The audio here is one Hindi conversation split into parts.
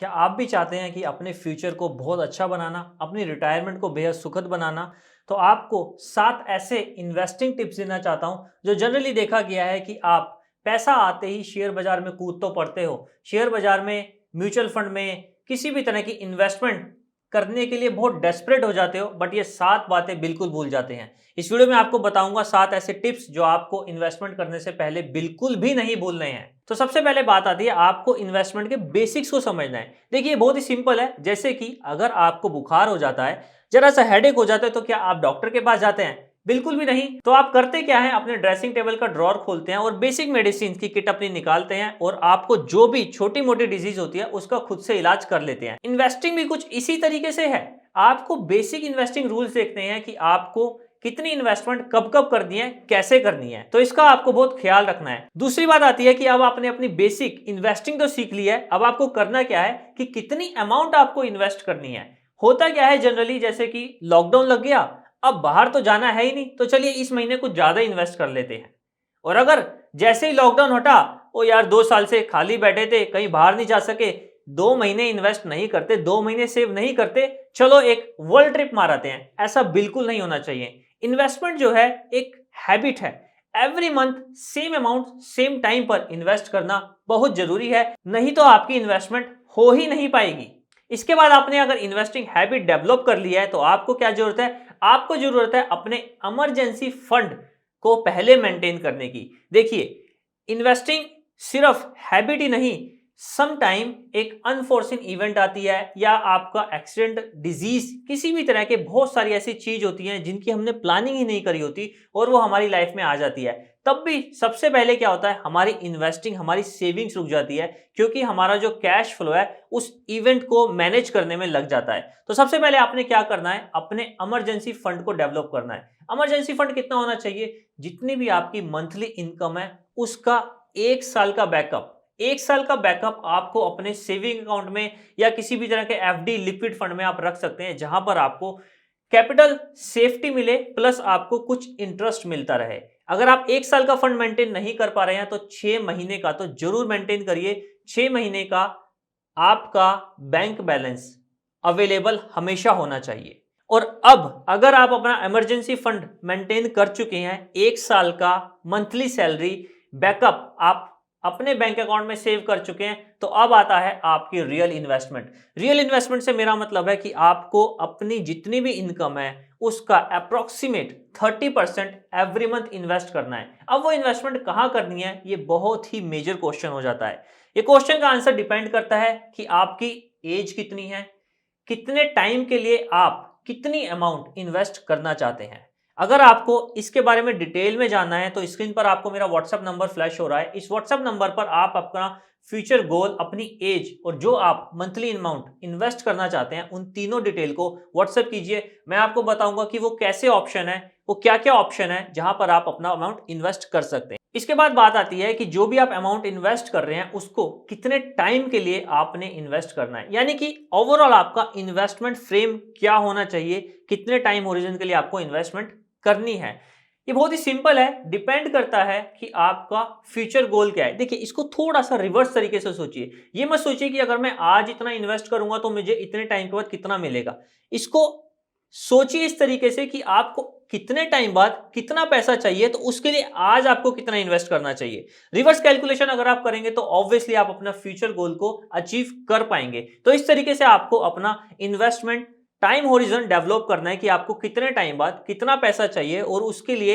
क्या आप भी चाहते हैं कि अपने फ्यूचर को बहुत अच्छा बनाना, अपनी रिटायरमेंट को बेहद सुखद बनाना? तो आपको 7 ऐसे इन्वेस्टिंग टिप्स देना चाहता हूं जो जनरली देखा गया है कि आप पैसा आते ही शेयर बाजार में कूद तो पड़ते हो। शेयर बाजार में, म्यूचुअल फंड में, किसी भी तरह की इन्वेस्टमेंट करने के लिए बहुत डेस्परेट हो जाते हो, बट ये 7 बातें बिल्कुल भूल जाते हैं। इस वीडियो में आपको बताऊंगा 7 ऐसे टिप्स जो आपको इन्वेस्टमेंट करने से पहले बिल्कुल भी नहीं भूलने हैं। तो सबसे पहले बात आती है, आपको इन्वेस्टमेंट के बेसिक्स को समझना है। देखिए बहुत ही सिंपल है, जैसे कि अगर आपको बुखार हो जाता है, जरा सा हेडेक हो जाता है, तो क्या आप डॉक्टर के पास जाते हैं? बिल्कुल भी नहीं। तो आप करते क्या है, अपने ड्रेसिंग टेबल का ड्रॉर खोलते हैं और बेसिक मेडिसिन की किट अपनी निकालते हैं और आपको जो भी छोटी मोटी डिजीज होती है उसका खुद से इलाज कर लेते हैं। इन्वेस्टिंग भी कुछ इसी तरीके से है। आपको बेसिक इन्वेस्टिंग रूल्स देखते हैं कि आपको कितनी इन्वेस्टमेंट कब कब करनी है, कैसे करनी है, तो इसका आपको बहुत ख्याल रखना है। दूसरी बात आती है कि अब आपने अपनी बेसिक इन्वेस्टिंग तो सीख ली है, अब आपको करना क्या है कि कितनी अमाउंट आपको इन्वेस्ट करनी है। होता क्या है जनरली, जैसे कि लॉकडाउन लग गया, अब बाहर तो जाना है ही नहीं, तो चलिए इस महीने कुछ ज्यादा इन्वेस्ट कर लेते हैं। और अगर जैसे ही लॉकडाउन हटा, ओ यार 2 साल से खाली बैठे थे, कहीं बाहर नहीं जा सके, 2 महीने इन्वेस्ट नहीं करते, 2 महीने सेव नहीं करते, चलो एक वर्ल्ड ट्रिप मारते हैं। ऐसा बिल्कुल नहीं होना चाहिए। इन्वेस्टमेंट जो है एक हैबिट है। Every month same amount same time पर इन्वेस्ट करना बहुत जरूरी है, नहीं तो आपकी इन्वेस्टमेंट हो ही नहीं पाएगी। इसके बाद आपने अगर इन्वेस्टिंग हैबिट डेवलप कर लिया है, तो आपको क्या जरूरत है? आपको जरूरत है अपने इमरजेंसी फंड को पहले मेंटेन करने की। देखिए, इन्वेस्टिंग सिर्फ हैबिट ही नहीं, सम टाइम एक अनफोर्सिन इवेंट आती है, या आपका एक्सीडेंट, डिजीज, किसी भी तरह के बहुत सारी ऐसी चीज होती हैं जिनकी हमने प्लानिंग ही नहीं करी होती और वो हमारी लाइफ में आ जाती है। तब भी सबसे पहले क्या होता है, हमारी इन्वेस्टिंग, हमारी सेविंग्स रुक जाती है, क्योंकि हमारा जो कैश फ्लो है उस इवेंट को मैनेज करने में लग जाता है। तो सबसे पहले आपने क्या करना है, अपने इमरजेंसी फंड को डेवलप करना है। इमरजेंसी फंड कितना होना चाहिए? जितनी भी आपकी मंथली इनकम है उसका 1 साल का बैकअप। 1 साल का बैकअप आपको अपने सेविंग अकाउंट में या किसी भी तरह के एफडी लिक्विड फंड में आप रख सकते हैं, जहां पर आपको कैपिटल सेफ्टी मिले प्लस आपको कुछ इंटरेस्ट मिलता रहे। अगर आप 1 साल का फंड मेंटेन नहीं कर पा रहे हैं तो 6 महीने का तो जरूर मेंटेन करिए। 6 महीने का आपका बैंक बैलेंस अवेलेबल हमेशा होना चाहिए। और अब अगर आप अपना इमरजेंसी फंड मेंटेन कर चुके हैं, 1 साल का मंथली सैलरी बैकअप आप अपने बैंक अकाउंट में सेव कर चुके हैं, तो अब आता है आपकी रियल इन्वेस्टमेंट। रियल इन्वेस्टमेंट से मेरा मतलब है कि आपको अपनी जितनी भी इनकम है उसका अप्रोक्सीमेट 30% एवरी मंथ इन्वेस्ट करना है। अब वो इन्वेस्टमेंट कहां करनी है, ये बहुत ही मेजर क्वेश्चन हो जाता है। ये क्वेश्चन का आंसर डिपेंड करता है कि आपकी एज कितनी है, कितने टाइम के लिए आप कितनी अमाउंट इन्वेस्ट करना चाहते हैं। अगर आपको इसके बारे में डिटेल में जानना है तो स्क्रीन पर आपको मेरा व्हाट्सएप नंबर फ्लैश हो रहा है। इस व्हाट्सएप नंबर पर आप अपना फ्यूचर गोल, अपनी एज और जो आप मंथली अमाउंट इन्वेस्ट करना चाहते हैं, उन तीनों डिटेल को व्हाट्सएप कीजिए। मैं आपको बताऊंगा कि वो कैसे ऑप्शन है, वो क्या क्या ऑप्शन है जहां पर आप अपना अमाउंट इन्वेस्ट कर सकते हैं। इसके बाद बात आती है कि जो भी आप अमाउंट इन्वेस्ट कर रहे हैं उसको कितने टाइम के लिए आपने इन्वेस्ट करना है, यानी कि ओवरऑल आपका इन्वेस्टमेंट फ्रेम क्या होना चाहिए, कितने टाइम होरिजन के लिए आपको इन्वेस्टमेंट करनी है। ये बहुत ही सिंपल है, डिपेंड करता है कि आपका फ्यूचर गोल क्या है। देखिए, इसको थोड़ा सा रिवर्स तरीके से सोचिए। ये मत सोचिए कि अगर मैं आज इतना इन्वेस्ट करूंगा तो मुझे इतने टाइम के बाद कितना मिलेगा। इसको सोचिए इस तरीके से कि आपको कितने टाइम बाद कितना पैसा चाहिए, तो उसके लिए आज आपको कितना इन्वेस्ट करना चाहिए। रिवर्स कैलकुलेशन अगर आप करेंगे तो ऑब्वियसली आप अपना फ्यूचर गोल को अचीव कर पाएंगे। तो इस तरीके से आपको अपना इन्वेस्टमेंट टाइम होरिजन डेवलप करना है कि आपको कितने टाइम बाद कितना पैसा चाहिए और उसके लिए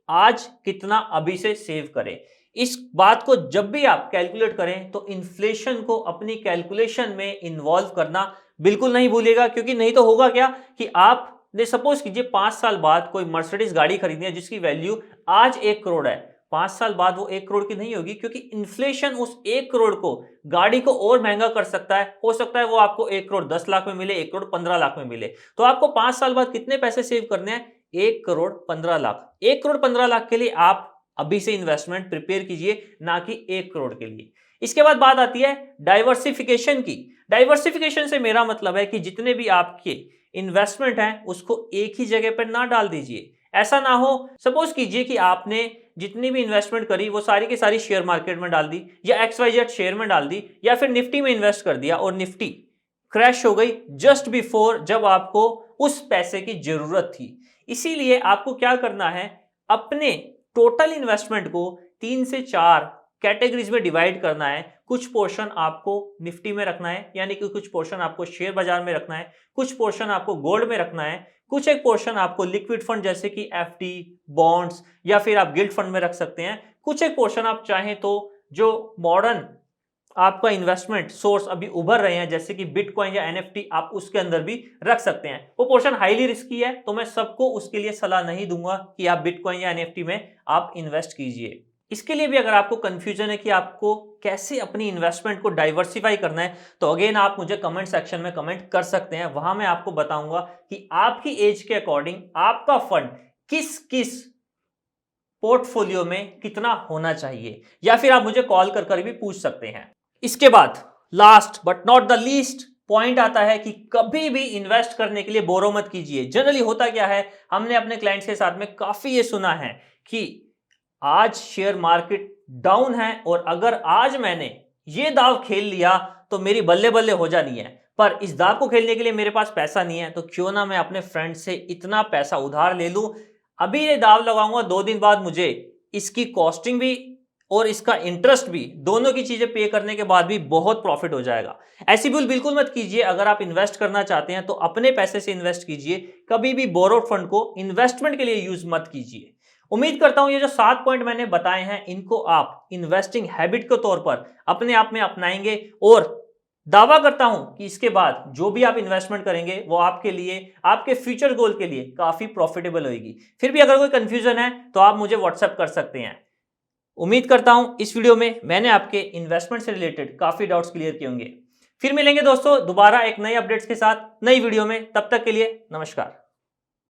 आज कितना अभी से सेव करें। इस बात को जब भी आप कैलकुलेट करें तो इन्फ्लेशन को अपनी कैलकुलेशन में इन्वॉल्व करना बिल्कुल नहीं भूलिएगा, क्योंकि नहीं तो होगा क्या कि आपने सपोज कीजिए 5 साल बाद कोई मर्सिडीज गाड़ी खरीदनी है जिसकी वैल्यू आज 1 करोड़ है, 5 साल बाद वो 1 करोड़ की नहीं होगी, क्योंकि इन्फ्लेशन उस 1 करोड़ को, गाड़ी को और महंगा कर सकता है। हो सकता है वो आपको 1 करोड़ 10 लाख में मिले, 1 करोड़ 15 लाख में मिले। तो आपको 5 साल बाद कितने पैसे सेव करने हैं? 1 करोड़ 15 लाख। 1 करोड़ 15 लाख के लिए आप अभी से इन्वेस्टमेंट प्रिपेयर कीजिए, ना कि 1 करोड़ के लिए। इसके बाद बात आती है डाइवर्सिफिकेशन की। डाइवर्सिफिकेशन से मेरा मतलब है कि जितने भी आपके इन्वेस्टमेंट हैं उसको एक ही जगह पर ना डाल दीजिए। ऐसा ना हो, सपोज कीजिए कि आपने जितनी भी इन्वेस्टमेंट करी वो सारी की सारी शेयर मार्केट में डाल दी, या XYZ शेयर में डाल दी, या फिर निफ्टी में इन्वेस्ट कर दिया और निफ्टी क्रैश हो गई जस्ट बिफोर जब आपको उस पैसे की जरूरत थी। इसीलिए आपको क्या करना है, अपने टोटल इन्वेस्टमेंट को 3 से 4 कैटेगरीज में डिवाइड करना है। कुछ पोर्शन आपको निफ्टी में रखना है, यानी कि कुछ पोर्शन आपको शेयर बाजार में रखना है, कुछ पोर्शन आपको गोल्ड में रखना है, कुछ एक पोर्शन आपको लिक्विड फंड जैसे कि FD, बॉन्ड्स या फिर आप गिल्ड फंड में रख सकते हैं, कुछ एक पोर्शन आप चाहें तो जो मॉडर्न आपका इन्वेस्टमेंट सोर्स अभी उभर रहे हैं जैसे कि बिटकॉइन या NFT, आप उसके अंदर भी रख सकते हैं। वो पोर्शन हाईली रिस्की है, तो मैं सबको उसके लिए सलाह नहीं दूंगा कि आप बिटकॉइन या NFT में आप इन्वेस्ट कीजिए। इसके लिए भी अगर आपको कंफ्यूजन है कि आपको कैसे अपनी इन्वेस्टमेंट को डाइवर्सिफाई करना है, तो अगेन आप मुझे कमेंट सेक्शन में कमेंट कर सकते हैं। वहां मैं आपको बताऊंगा कि आपकी एज के अकॉर्डिंग आपका फंड किस किस पोर्टफोलियो में कितना होना चाहिए, या फिर आप मुझे कॉल कर भी पूछ सकते हैं। इसके बाद last but not the least point आता है कि कभी भी इन्वेस्ट करने के लिए बोरो मत कीजिए। जनरली होता क्या है, हमने अपने क्लाइंट्स के साथ में काफी ये सुना है कि आज शेयर मार्केट डाउन है और अगर आज मैंने ये दाव खेल लिया तो मेरी बल्ले बल्ले हो जानी है, पर इस दाव को खेलने के लिए मेरे पास पैसा नहीं है, तो क्यों ना मैं अपने फ्रेंड से इतना पैसा उधार ले लूं। अभी ये दाव लगाऊंगा, 2 दिन बाद मुझे इसकी कॉस्टिंग भी और इसका इंटरेस्ट भी, दोनों की चीजें पे करने के बाद भी बहुत प्रॉफिट हो जाएगा। ऐसी भूल बिल्कुल मत कीजिए। अगर आप इन्वेस्ट करना चाहते हैं तो अपने पैसे से इन्वेस्ट कीजिए, कभी भी बोरोड फंड को इन्वेस्टमेंट के लिए यूज मत कीजिए। उम्मीद करता हूं ये जो 7 पॉइंट मैंने बताए हैं, इनको आप इन्वेस्टिंग हैबिट के तौर पर अपने आप में अपनाएंगे, और दावा करता हूं कि इसके बाद जो भी आप इन्वेस्टमेंट करेंगे वो आपके लिए, आपके फ्यूचर गोल के लिए काफी प्रॉफिटेबल होगी। फिर भी अगर कोई कंफ्यूजन है तो आप मुझे व्हाट्सएप कर सकते हैं। उम्मीद करता हूं इस वीडियो में मैंने आपके इन्वेस्टमेंट से रिलेटेड काफी डाउट्स क्लियर किए होंगे। फिर मिलेंगे दोस्तों दोबारा एक नई अपडेट्स के साथ नई वीडियो में। तब तक के लिए नमस्कार।